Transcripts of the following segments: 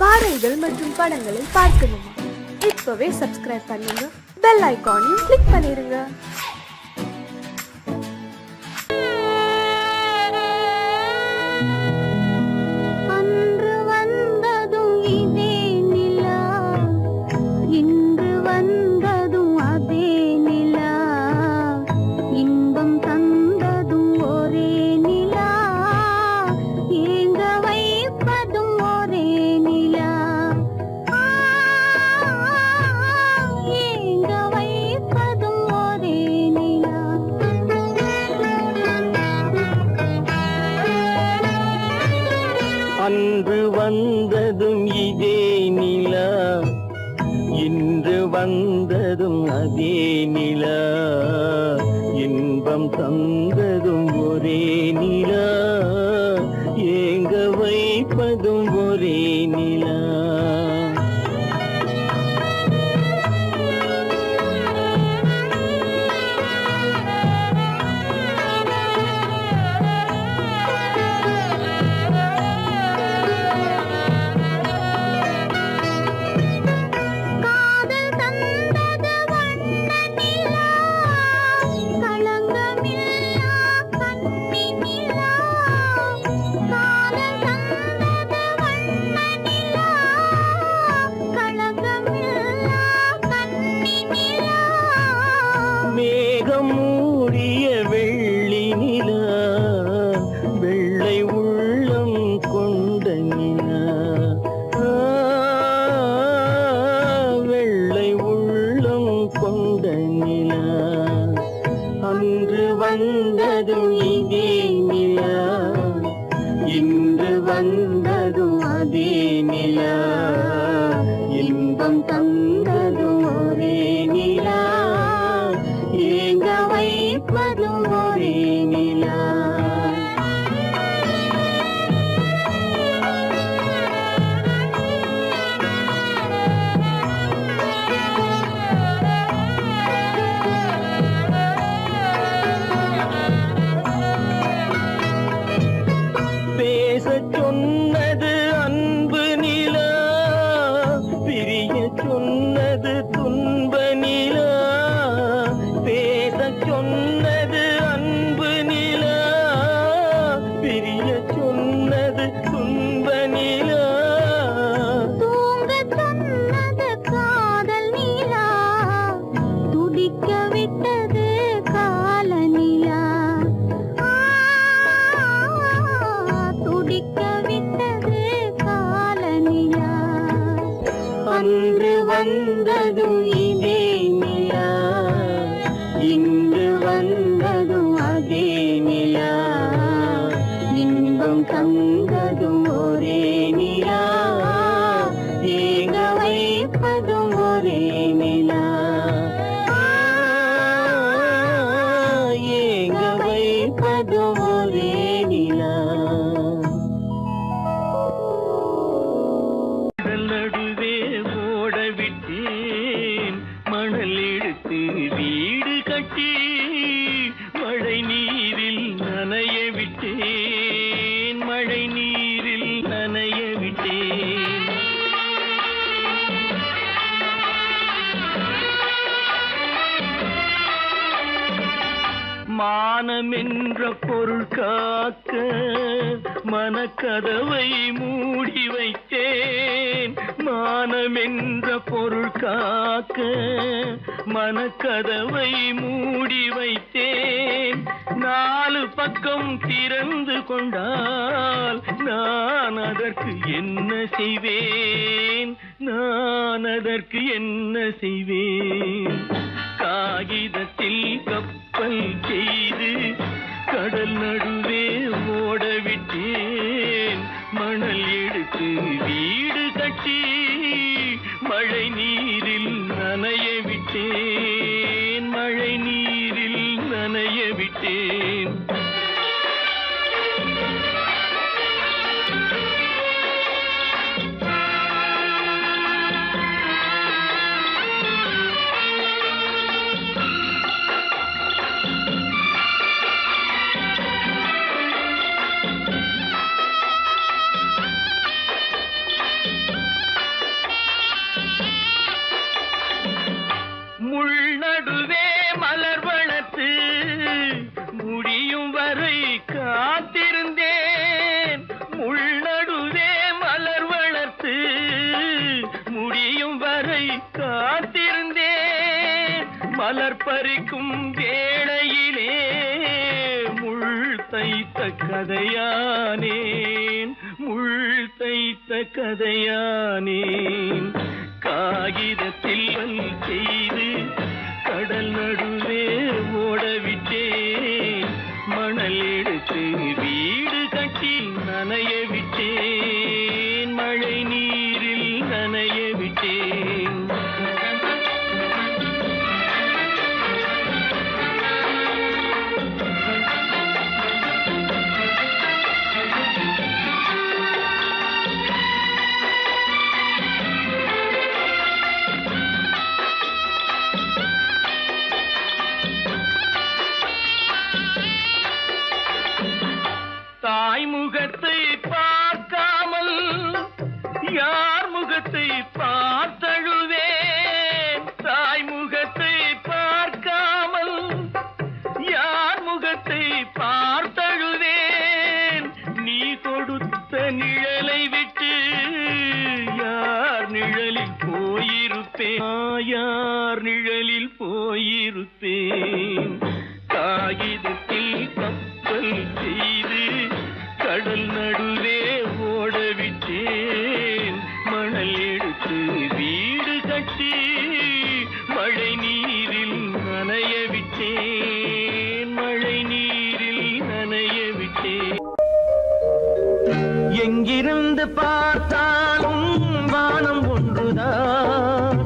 பாடல்கள் மற்றும் படங்களை பார்க்கணுமா? இப்பவே சப்ஸ்கிரைப் பண்ணுங்க, பெல் ஐகானையும் கிளிக் பண்ணிருங்க. அன்று வந்ததும் இதே நிலா, இன்று வந்ததும் அதே நிலா, இன்பம் தந்ததும் ஒரே நிலா, ஏங்க வைப்பதும் ஒரே நிலா. மேகம் மூடிய வெள்ளி நிலா, வெள்ளை உள்ளம் கொண்ட நிலா, வெள்ளை உள்ளம் கொண்ட நிலா. அன்று வந்ததும் இதே நிலா, இன்று வந்ததும் அதே நிலா, இன்பம் தந்ததும் ஒரே நிலா, ஏங்க வைப்பதும் ஒரே நிலா. பேசச் சொன்னது அன்பு நிலா, பிரிய சொன்னது துன்ப நிலா. பேசச் சொன்னது அன்பு நிலா, பிரிய சொன்னது துன்ப நிலா. தூங்க சொன்னது காதல் நிலா, துடிக்க விட்டது கால நிலா, துடிக்க விட்டது கால நிலா. அன்று வந்ததும் இதே நிலா, இன்று வந்ததும் அதே நிலா, இன்பம் தந்ததும் ஒரே நிலா, ஏங்க வைப்பதும் ஒரே நிலா, ஏங்க வைப்பதும் ஒரே நிலா. நடுவே ஓட விட்டேன் மணல் எடுத்து வீடு கட்டி, மழை நீரில் நனைய விட்டேன், மழை நீரில் நனைய விட்டேன். மானம் என்ற பொருள் காக்க மனக்கதவை மூடி வைத்தேன், மானம் என்ற பொருள் காக்க மனக்கதவை மூடி வைத்தேன். நாலு பக்கம் திறந்து கொண்டால் நான் அதற்கு என்ன செய்வேன், நான் அதற்கு என்ன செய்வேன். காகிதத்தில் கப்பல் செய்து கடல் நடுவே ஓட விட்டேன், மணல் எடுத்து வீடு கட்டி மழை நீரில் நனைய விட்டேன், மழை நீரில் நனைய விட்டேன். மலர் பறிக்கும் வேளையிலே முள் தைத்த கதையானேன், முள் தைத்த கதையானேன். காகிதத்தில் செய்து கடல் நடுவே ஓடவிட்டேன், மணல் எடுத்து வீடு கட்டி நனைய விட்டேன், மழை நீரில் நனைய விட்டேன். தாய் முகத்தை பார்க்காமல் யார் முகத்தை பார்த்தழுவேன், தாய் முகத்தை பார்க்காமல் யார் முகத்தை பார்த்தழுவேன். நீ கொடுத்த நிழலை விட்டு யார் நிழலில் போயிருப்பேன், யார் நிழலில் போயிருப்பேன். காகிதத்தில் கப்பல் செய்து கடல் நடுவே ஓடவிட்டேன், மணல் எடுத்து வீடு கட்டி மழை நீரில் நனைய விட்டேன், மழை நீரில் நனைய விட்டேன். எங்கிருந்து பார்த்தாலும் வானம் ஒன்றுதான்,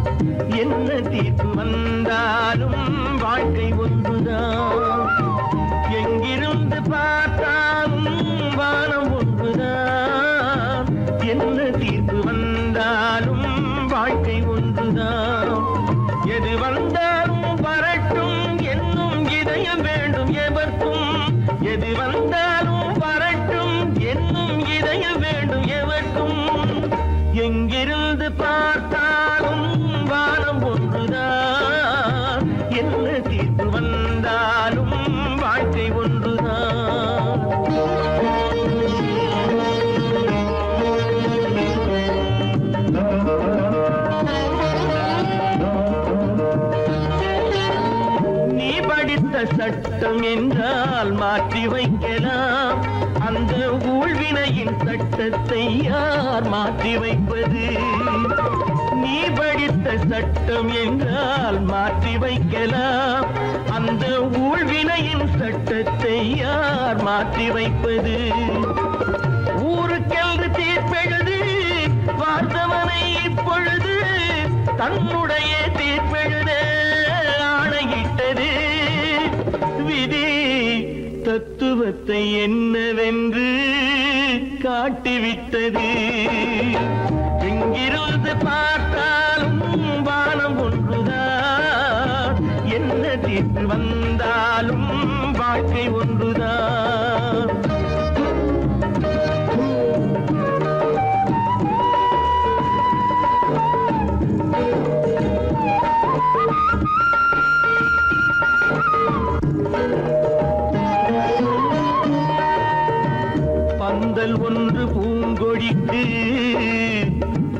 என்ன தீர்ப்பு வந்தாலும் வாழ்க்கை ஒன்றுதான். எங்கிருந்து பார்த்தாலும் வானம் ஒன்றுதான், என்ன தீர்ப்பு வந்தாலும் வாழ்க்கை ஒன்றுதான். எது வந்தாலும் வரட்டும் என்னும் இதயம் வேண்டும் எவர்க்கும், எது வந்தாலும் வரட்டும் என்னும் இதயம் வேண்டும் எவர்க்கும். எங்கிருந்து பார்த்தாலும் வானம் ஒன்றுதான், என்ன தீர்ப்பு வந்தாலும் வாழ்க்கை ஒன்றுதான். நீ படித்த சட்டம் என்றால் மாற்றி வைக்கலாம், அந்த ஊழ்வினையின் சட்டத்தை யார் மாற்றி வைப்பது? நீ படித்த சட்டம் என்றால் மாற்றி வைக்கலாம், அந்த ஊழ்வினையின் சட்டத்தை யார் மாற்றி வைப்பது? ஊருக்கென்று தீர்ப்பெழுது பார்த்தவனை இப்பொழுது தன்னுடைய தீர்ப்பெழுத ஆணையிட்டது விதி. தத்துவத்தை என்னவென்று காட்டிவிட்டது. எங்கிருந்து பார்த்தாலும் வானம் ஒன்றுதான், என்ன தீர்ப்பு வந்தாலும் வாழ்க்கை ஒன்றுதான். பந்தல் ஒன்று பூங்கொடிக்கு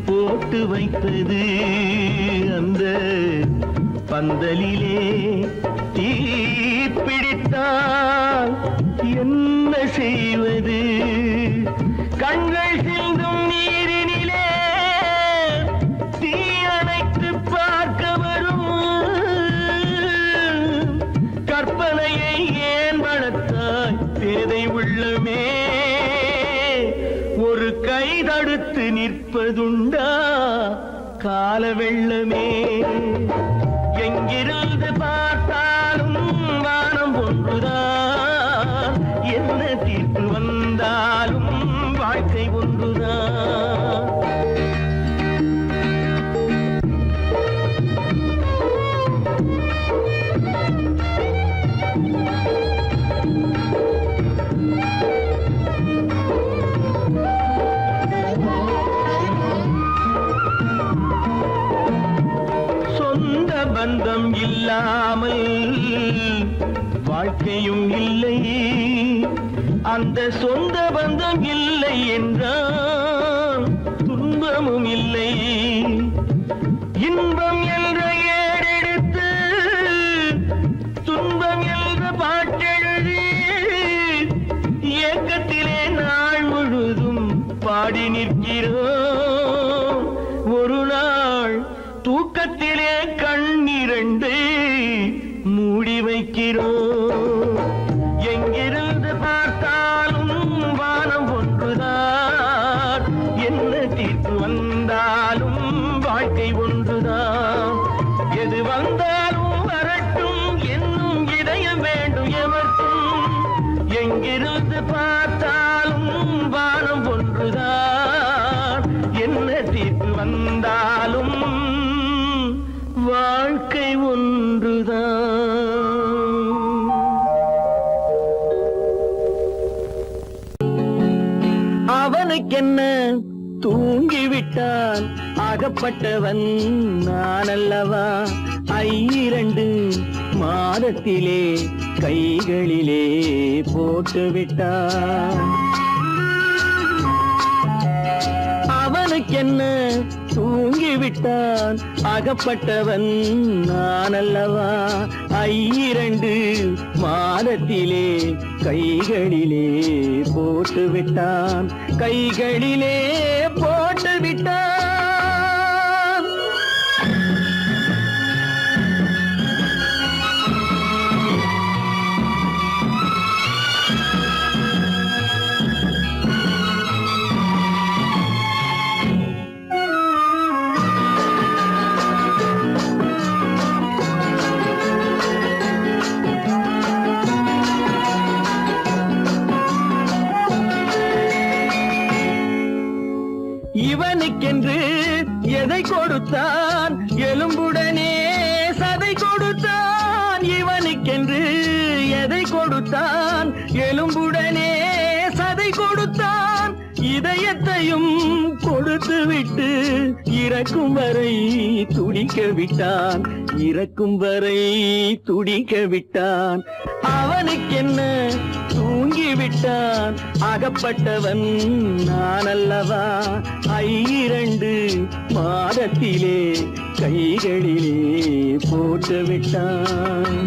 போட்டு வைத்தது, அந்த பந்தலிலே தீ பிடித்தால் என்ன செய்வது? கண்கள் சிந்தும் நீரினிலே தீ அணைத்து பார்க்க வரும் கற்பனையை ஏன் வளர்த்தாய் பேதை உள்ளமே? ஒரு கை தடுத்து நிற்பதுண்டா கால வெள்ளமே? எங்கிருந்து பார்த்தாலும் வானம் ஒன்றுதான், என்ன தீர்ப்பு வந்தாலும் வாழ்க்கை ஒன்றுதான். பந்தம் இல்லாமல் வாழ்க்கையும் இல்லை, அந்த சொந்த பந்தம் இல்லை என்றால் துன்பமும் இல்லை. இன்பம் என்ற ஏடெடுத்து தூக்கத்திலே கண்ணிரண்டு மூடி வைக்கிறோம். எங்கிருந்து பார்த்தாலும் வானம் ஒன்றுதான், என்ன தீர்ப்பு வந்தாலும் வாழ்க்கை ஒன்றுதான். எது வந்தாலும் வரட்டும் என்னும் இதயம் வேண்டும் எவர்க்கும். எங்கிருந்து பார்த்தாலும் வானம் ஒன்றுதான், என்ன தீர்ப்பு வந்தாலும் வாழ்க்கை ஒன்றுதான். அவனுக்கென்ன தூங்கிவிட்டான், அகப்பட்டவன் நான் அல்லவா. 2 மாதத்திலே கைகளிலே போட்டுவிட்டான். அவனுக்கென்ன தூங்கிவிட்டான், அகப்பட்டவன் நான் அல்லவா. 2 மாதத்திலே கைகளிலே போட்டுவிட்டான், கைகளிலே போட்டுவிட்டான். இவனுக்கென்று எதை கொடுத்தான், எலும்புடனே சதை கொடுத்தான். இவனுக்கென்று எதை கொடுத்தான், எலும்புடனே சதை கொடுத்தான். இதயத்தையும் கொடுத்து விட்டு இறக்கும் வரை துடிக்க விட்டான், இறக்கும் வரை துடிக்க விட்டான். அவனுக்கென்ன தூங்கிவிட்டான், அகப்பட்டவன் நான் அல்லவா. 2 மாதத்திலே கைகளிலே போட்டுவிட்டான்.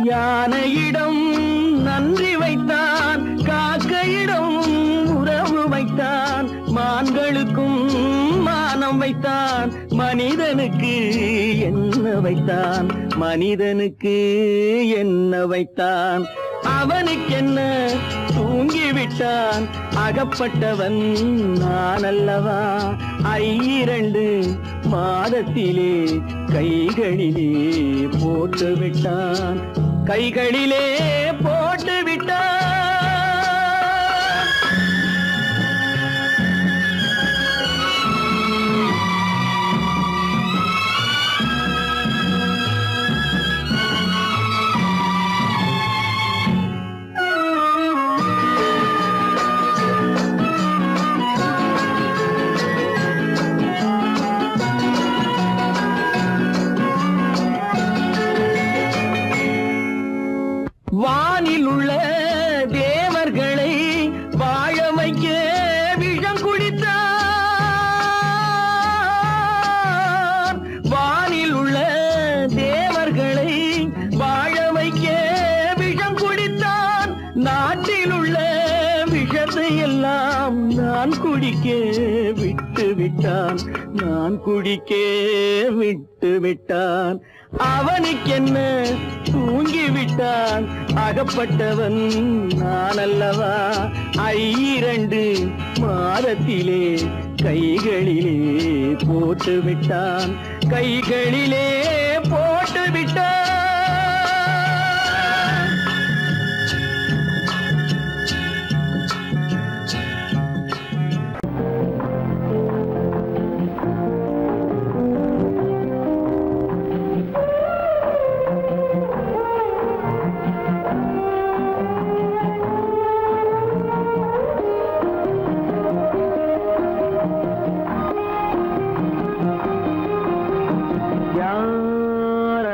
யானையிடம் நன்றி வைத்தான், காக்கையிடம் உறவு வைத்தான். மான்களுக்கும் மானம் வைத்தான், மனிதனுக்கு என்ன வைத்தான், மனிதனுக்கு என்ன வைத்தான். அவனுக்கென்ன தூங்கிவிட்டான், அகப்பட்டவன் நான் அல்லவா. 2 மாதத்திலே கைகளிலே போட்டுவிட்டான், கைகளிலே போட்டுவிட்டான். வானில் உள்ள தேவர்களை வாழ வைக்க விஷம் குடித்தான். வானில் உள்ள தேவர்களை வாழ வைக்க விஷம் குடித்தான். நாட்டில் உள்ள விஷத்தை எல்லாம் நான் குடிக்க விட்டு விட்டான், நான் குடிக்க விட்டு விட்டான். அவனுக்கென்ன தூங்கிவிட்டான், அகப்பட்டவன் நான் அல்லவா. 2 மாதத்திலே கைகளிலே போட்டுவிட்டான், கைகளிலே போட்டுவிட்டான்.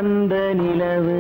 அந்த நிலவு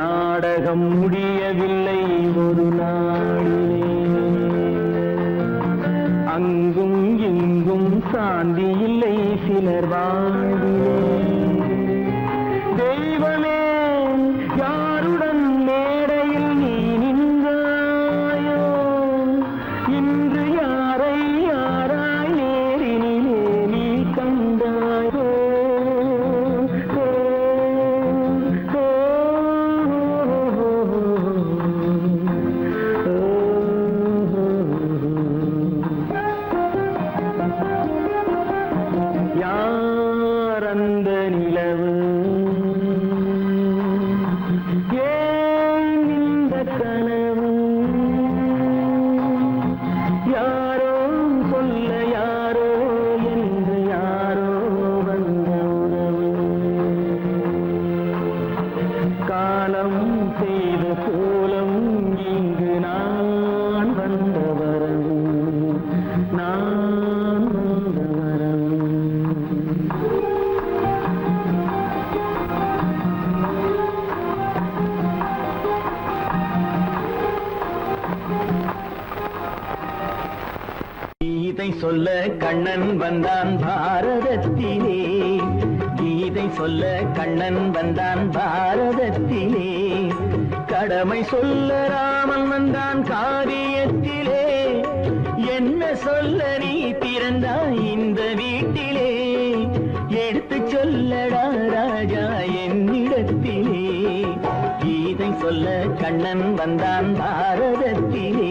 நாடகம் முடியவில்லை ஒரு நாளிலே. அங்கும் இங்கும் சாந்தி இல்லை சிலர் வாழ்விலே. தெய்வமே யாருடன் மேடையில் நீ நின்றாயோ, இன்று யாரை யாராய் நேரினிலே நீ கண்டாயோ. யார் அந்த நிலவு, ஏன் இந்த கனவு, யாரோ சொல்ல யாரோ என்று யாரோ வந்த உறவு. காலம் செய்த கோலம் இங்கு நான் வந்த வரவு, நான் வந்த வரவு. கீதை சொல்ல கண்ணன் வந்தான் பாரதத்திலே, கீதை சொல்ல கண்ணன் வந்தான் பாரதத்திலே. கடமை சொல்ல ராமன் வந்தான் காரியத்திலே. என்ன சொல்ல நீ பிறந்தாய் இந்த வீட்டிலே, எடுத்து சொல்லடா ராஜா என்னிடத்திலே. கீதை சொல்ல கண்ணன் வந்தான் பாரதத்திலே.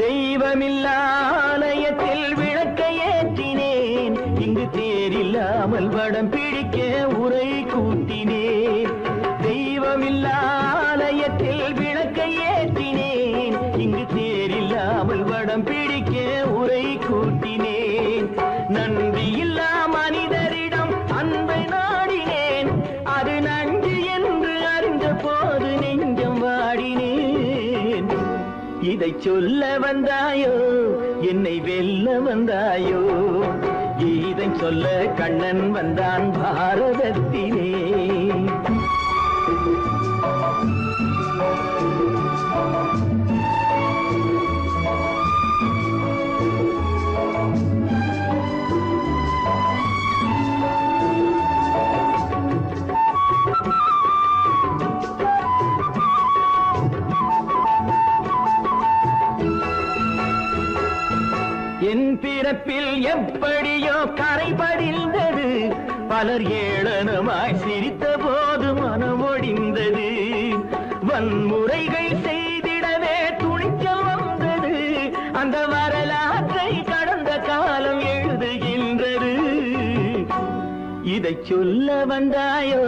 தெய்வமில்லா ஆலயத்தில் விளக்கை ஏற்றினேன், இங்கு தேரில்லாமல் வடம் பிடிக்க உரை கூட்டினேன். தெய்வமில்லா ஆலயத்தில் விளக்கை ஏற்றினேன், இங்கு தேரில்லாமல் வடம் பிடிக்க உரை கூட்டினேன். நன்றியில்லா மனிதரிடம் அன்பை நாடினேன், அது நன்றி என்று அறிந்த போது நெஞ்சம் வாடினேன். இதை சொல்ல வந்தாயோ, என்னை வெல்ல வந்தாயோ. இதை சொல்ல கண்ணன் வந்தான் பாரதத்திலே. என் பிறப்பில் எப்படியோ கரை படிந்தது, பலர் ஏளனமாய் சிரித்த போது மனம் ஒடிந்தது. வன்முறைகள் செய்திடவே துணிச்சல் வந்தது, அந்த வரலாற்றை கடந்த காலம் எழுதுகின்றது. இதை சொல்ல வந்தாயோ,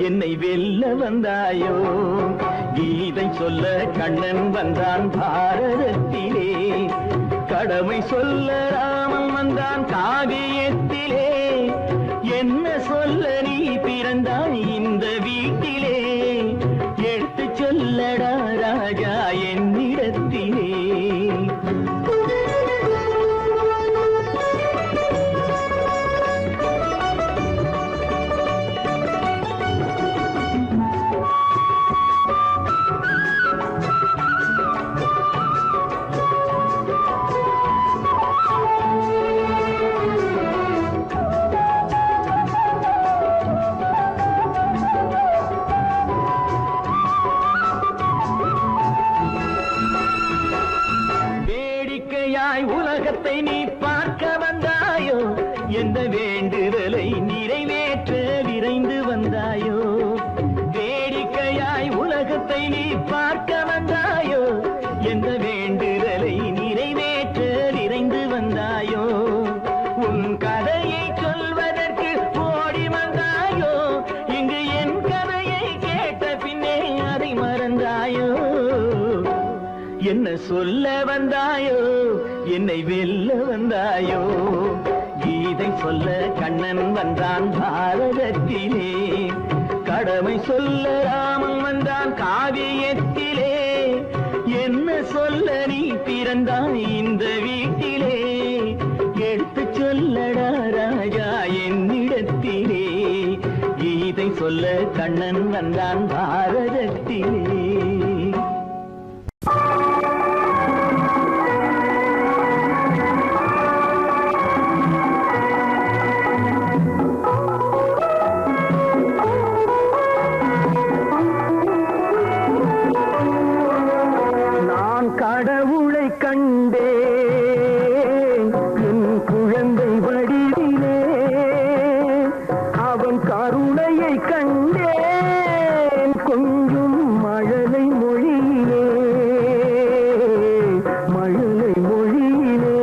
என்னை வெல்ல வந்தாயோ. கீதை சொல்ல கண்ணன் வந்தான் பாரதத்திலே. கடமை சொல்ல ராமன் வந்தான் காவியத்திலே. என்ன சொல்ல நீ பிறந்தாய் இந்த வீட்டிலே, எடுத்து சொல்லடா ராஜா என்னிடத்திலே. உலகத்தை நீ பார்க்க வந்தாயோ, எந்த வேண்டுதலை நிறைவேற்ற விரைந்து வந்தாயோ. வேடிக்கையாய் உலகத்தை நீ பார்க்க வந்தாயோ, எந்த வேண்டுதலை நிறைவேற்ற விரைந்து வந்தாயோ. உன் கதையை சொல்வதற்கு ஓடி வந்தாயோ, இங்கு என் கதையை கேட்ட பின்னே என்ன சொல்ல வந்தாயோ என்னை வெல்ல வந்தாயோ கீதை சொல்ல கண்ணன் வந்தான் பாரதத்திலே கடமை சொல்ல ராமன் வந்தான் காவியத்திலே என்ன சொல்ல நீ பிறந்தாய் இந்த வீட்டிலே எடுத்து சொல்லடா ராஜா என்னிடத்திலே கீதை சொல்ல கண்ணன் வந்தான் பாரதத்திலே கடவுளை கண்டே என் குழந்தை வடிவிலே அவன் கருணையை கண்டேன் கொஞ்சம் மழலை மொழியிலே மழலை மொழியிலே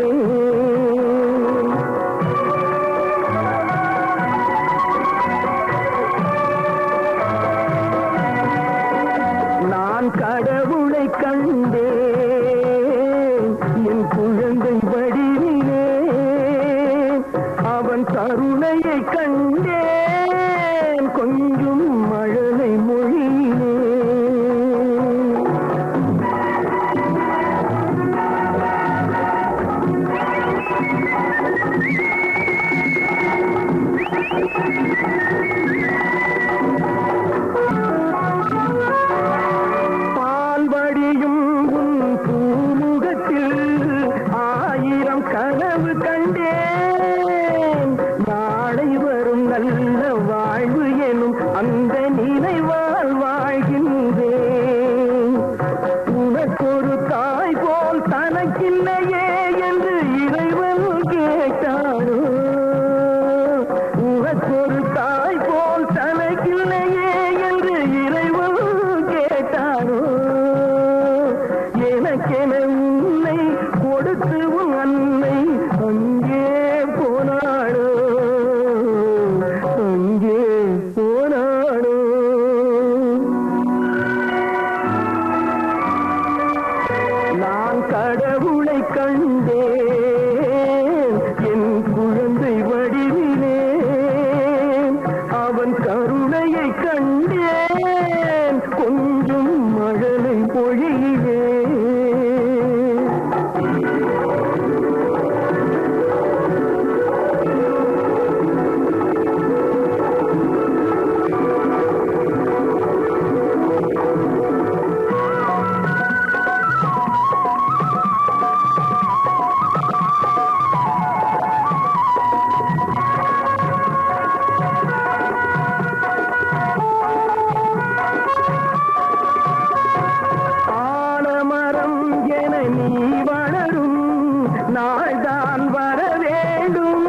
நான் கடவுளை கண்டேன் குழந்தை வடிவிலே அவன் கருணையை கண்டேன் கொஞ்சம் மழலை மொழியிலே பால்வடியும் உன் பூமுகத்தில் கனவு கண்டேன் நாளை வரும் நல்ல வாழ்வு எனும் அந்த நினைவால் வாழ்கின்றேன் உனக்கொரு தாய் போல் தனக்கில்லையே என்று இறைவன் கேட்டாரோ உனக்கொரு தாய் போல் தனக்கில்லையே என்று இறைவன் கேட்டாரோ எனக்கென உன்னை கொடுத்து அன்னை அங்கே போனாடோ அங்கே போனாடோ நான் கடவுளை கண்டேன் என் குழந்தை வடிவிலே அவன் கருணையை கண்டேன் கொஞ்சம் மழலை பொழியிலே நாள்தான் வர வேண்டும்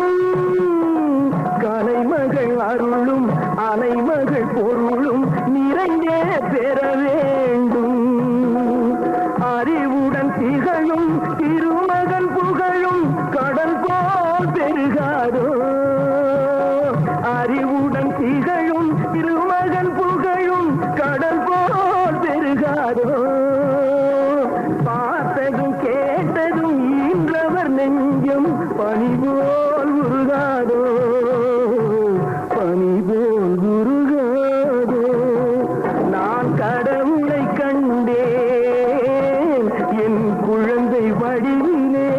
கலைமகள் அருளும் அலைமகள் பொருளும் நிறைந்தே பெற வேண்டும் அறிவுடன் திகழும் திருமகன் புகழும் கடல் போல் பெருகாதோ அறிவுடன் திகழும் திருமகன் புகழும் கடல் போல் பெருகாதோ பார்த்ததும் கேட்டதும் ஈன்றவர் நெஞ்சம் பனிபோல் உருகாதோ பனிபோல் உருகாதோ நான் கடவுளை கண்டேன் என் குழந்தை வடிவிலே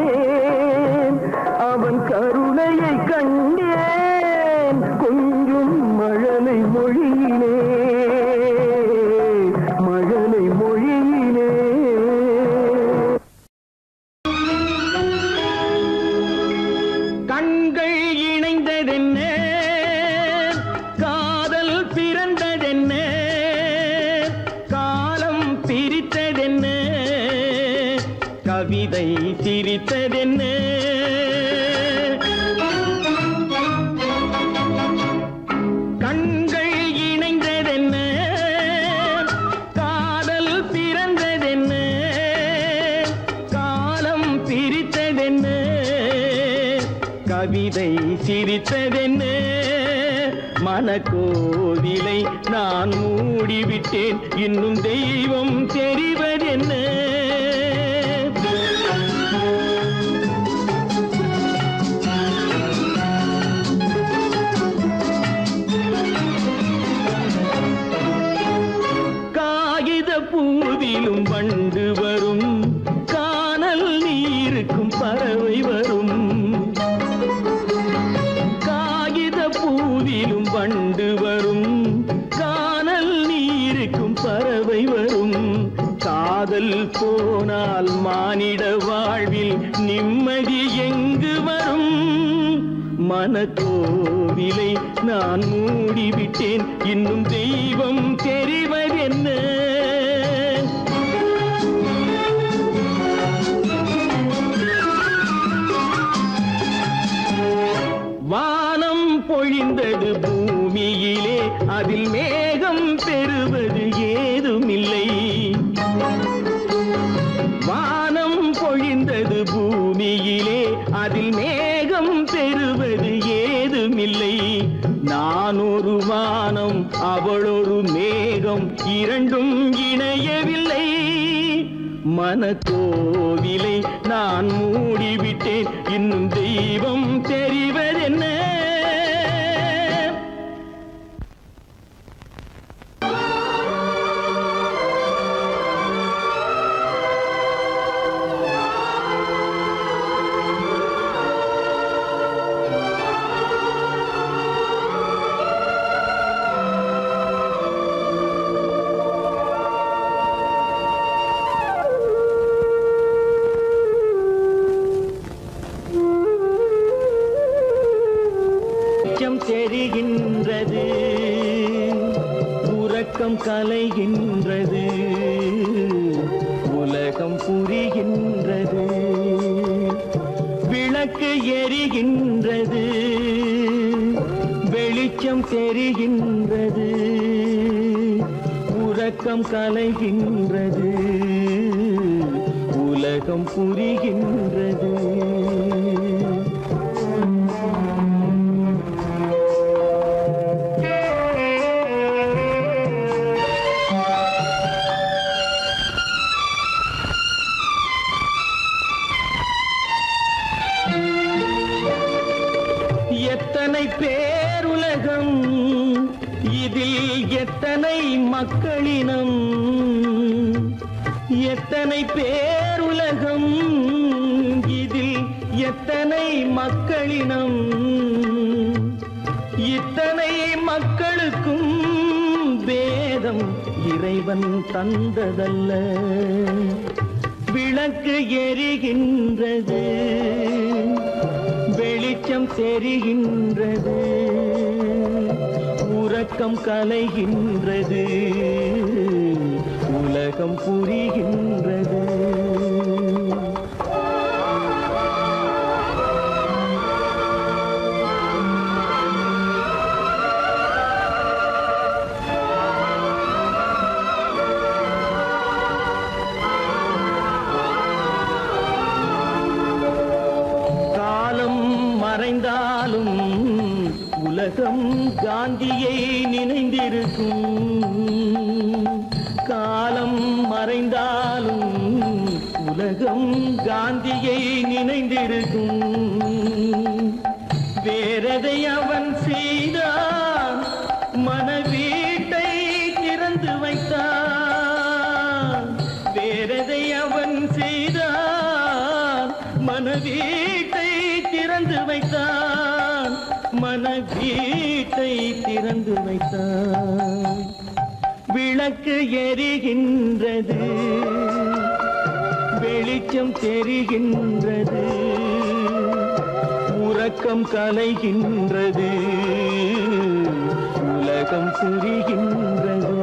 அவன் கருணையை கண்டேன் கொஞ்சம் மழலை மொழியிலே மழலை மொழியிலே கண்கள் இணைந்ததென்ன காதல் பிறந்ததென்ன காலம் பிரித்ததென்ன கவிதை சிரித்ததென்ன கண்கள் இணைந்ததென்ன காதல் பிறந்ததென்ன காலம் பிரித்ததென்ன கவிதை சிரித்ததென்ன மனக்கோவிலை நான் மூடிவிட்டேன் இன்னும் தெய்வம் தெரிவதென்ன காகித பூவிலும் வண்டு வரும், கானல் நீருக்கும் பறவை வரும். காகித பூவிலும் வண்டு வரும், கானல் நீருக்கும் பறவை வரும். காதல் போனால் மானிட வாழ்வில் நிம்மதி எங்கு வரும்? மனக்கோவிலை நான் மூடிவிட்டேன், இன்னும் தெய்வம் தெரிவதென்ன? வானம் பொழிந்தது பூமியிலே, அதில் மேகம் பெறுவது ஏதுமில்லை. வானம் பொழிந்தது பூமியிலே, அதில் மேகம் பெறுவது ஏதுமில்லை. நான் ஒரு வானம், அவளொரு மேகம், இரண்டும் இணையவில்லை. மனக்கோவிலை நான் மூடிவிட்டேன், இன்னும் தெய்வம் தெரிவதென்ன? தெரிகின்றது, உறக்கம் கலைகின்றது, உலகம் புரிகின்றது. விளக்கு எரிகின்றது, வெளிச்சம் தெரிகின்றது, உறக்கம் கலைகின்றது, உலகம் புரிகின்றது. எத்தனை பேருலகம், இதில் எத்தனை மக்களினம். எத்தனை பேருலகம், இதில் எத்தனை மக்களினம். இத்தனை மக்களுக்கும் வேதம் இறைவன் தந்ததல்ல. விளக்கு எரிகின்றது, வெளிச்சம் தெரிகின்றது, உறக்கம் கலைகின்றது, உலகம் புரிகின்றது. மறைந்தாலும் உலகம் காந்தியை நினைந்திருக்கும். காலம் மறைந்தாலும் உலகம் காந்தியை நினைந்திருக்கும். வேறெதை அவன் செய்தான், மனவீட்டை திறந்து வைத்தான். வேறெதை அவன் செய்தான், மனவீட்டை திறந்து வைத்தான், மனவீட்டை திறந்து வைத்தான். விளக்கு எரிகின்றது, வெளிச்சம் தெரிகின்றது, உறக்கம் கலைகின்றது, உலகம் புரிகின்றது.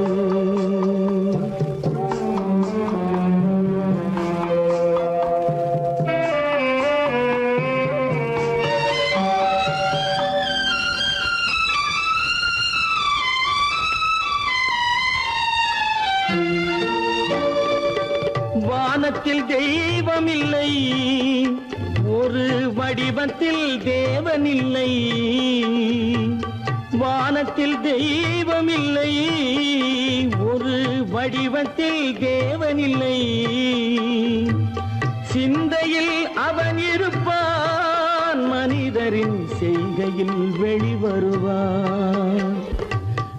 வானத்தில் தெய்வமில்லை, ஒரு வடிவத்தில் தேவனில்லை. வானத்தில் தெய்வமில்லை, ஒரு வடிவத்தில் தேவனில்லை. சிந்தையில் அவன் இருப்பான், மனிதரின் செய்கையில் வெளிவருவான்.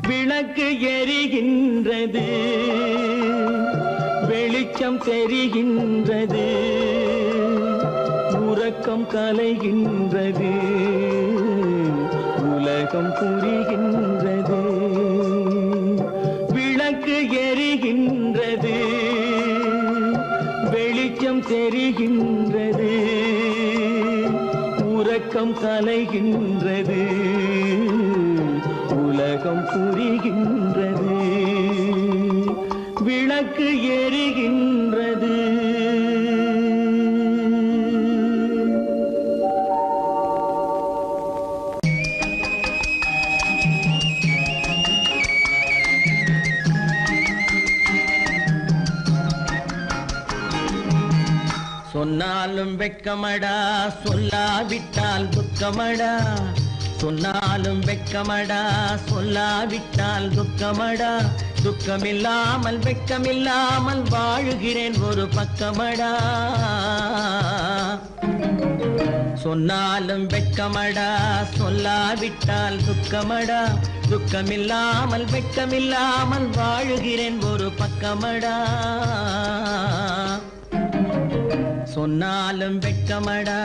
விளக்கு எரிகின்றது, வெளிச்சம் தெரிகின்றது, உறக்கம் கலைகின்றது, உலகம் புரிகின்றது, விளக்கு எரிகின்றது, வெளிச்சம் தெரிகின்றது, உறக்கம் கலைகின்றது, உலகம் புரிகின்றது, விளக்கு எரிகின்றது. சொன்னாலும் வெட்கமடா, சொல்லாவிட்டால் துக்கமடா. சொன்னாலும் வெட்கமடா, சொல்லாவிட்டால் துக்கமடா. துக்கமில்லாமல் வெட்கமில்லாமல் வாழுகிறேன் ஒரு பக்கமடா. சொன்னாலும் வெட்கமடா, சொல்லாவிட்டால் துக்கமடா. துக்கமில்லாமல் வெட்கமில்லாமல் வாழுகிறேன் ஒரு பக்கமடா. சொன்னாலும் வெட்கமடா.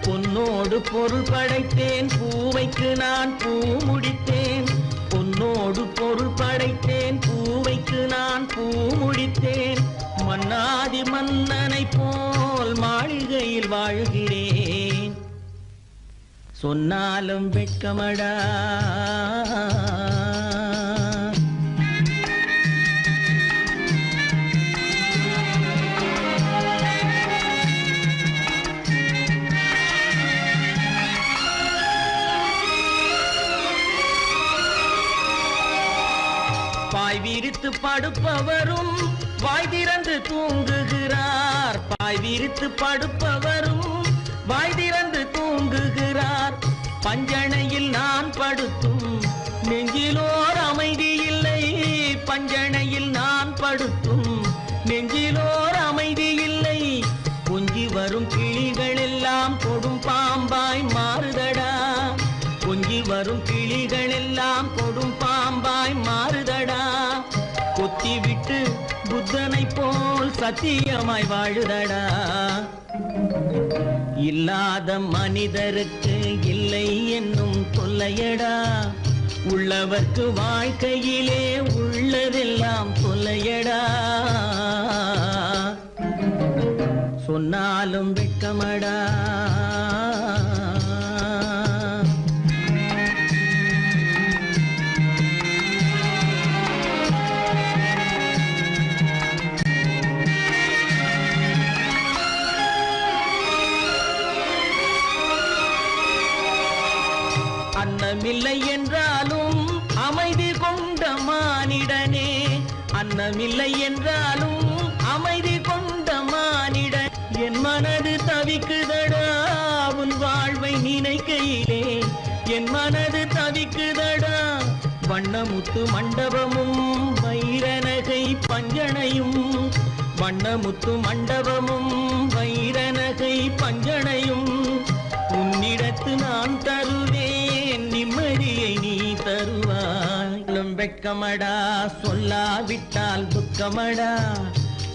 பொன்னோடு பொருள் படைத்தேன், பூவைக்கு நான் பூ முடித்தேன். பொன்னோடு பொருள் படைத்தேன், பூவைக்கு நான் பூ முடித்தேன். மன்னாதி மன்னனை போல் மாளிகையில் வாழ்கிறேன். சொன்னாலும் வெட்கமடா. பாய் விரித்து படுப்பவரும் வாய் திறந்து தூங்குகிறார். பாய் விரித்து படுப்பவரும் வாய் திறந்து தூங்குகிறார். பஞ்சணையில் நான் படுத்தும் நெஞ்சிலோர் அமைதி இல்லை. பஞ்சணையில் நான் படுத்தும் நெஞ்சிலோர் அமைதி இல்லை. கொஞ்சி வரும் கிளிகள் எல்லாம் கொடும் பாம்பாய் மாறுதடா. கொஞ்சி வரும் கிளிகள் எல்லாம் கொடும் பாம்பாய் மாறுதடா. கொத்தி விட்டு புத்தனை போல் சத்தியமாய் வாழுதடா. இல்லாத மனிதருக்கு இல்லை என்னும் தொல்லையடா. உள்ளவர்க்கு வாழ்க்கையிலே உள்ளதெல்லாம் தொல்லையடா. சொன்னாலும் வெட்கமடா. அன்னமில்லை என்றாலும் அமைதி கொண்ட மானிடனே. அன்னமில்லை என்றாலும் அமைதி கொண்ட மானிடன். என் மனது தவிக்குதடா உன் வாழ்வை நினைக்கையிலே. என் மனது தவிக்குதடா. வண்ணமுத்து மண்டபமும் வைரநகை பஞ்சனையும். வண்ணமுத்து மண்டபமும் வைரநகை பஞ்சனையும். உன்னிடத்து நான் தருவேன், நிம்மதியை நீ தருவாய். வெட்கமடா, சொல்லாவிட்டால் துக்கமடா.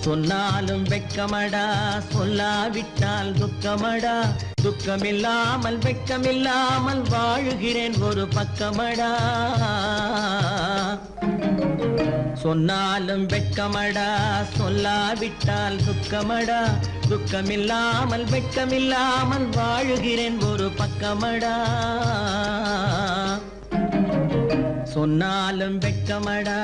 சொன்னாலும் வெட்கமடா, சொல்லாவிட்டால் துக்கமடா. துக்கமில்லாமல் வெட்கமில்லாமல் வாழுகிறேன் ஒரு பக்கமடா. சொன்னாலும் வெட்கமடா, சொல்லாவிட்டால் துக்கமடா. துக்கமில்லாமல் வெட்கமில்லாமல் வாழுகிறேன் ஒரு பக்கமடா. சொன்னாலும் வெட்கமடா.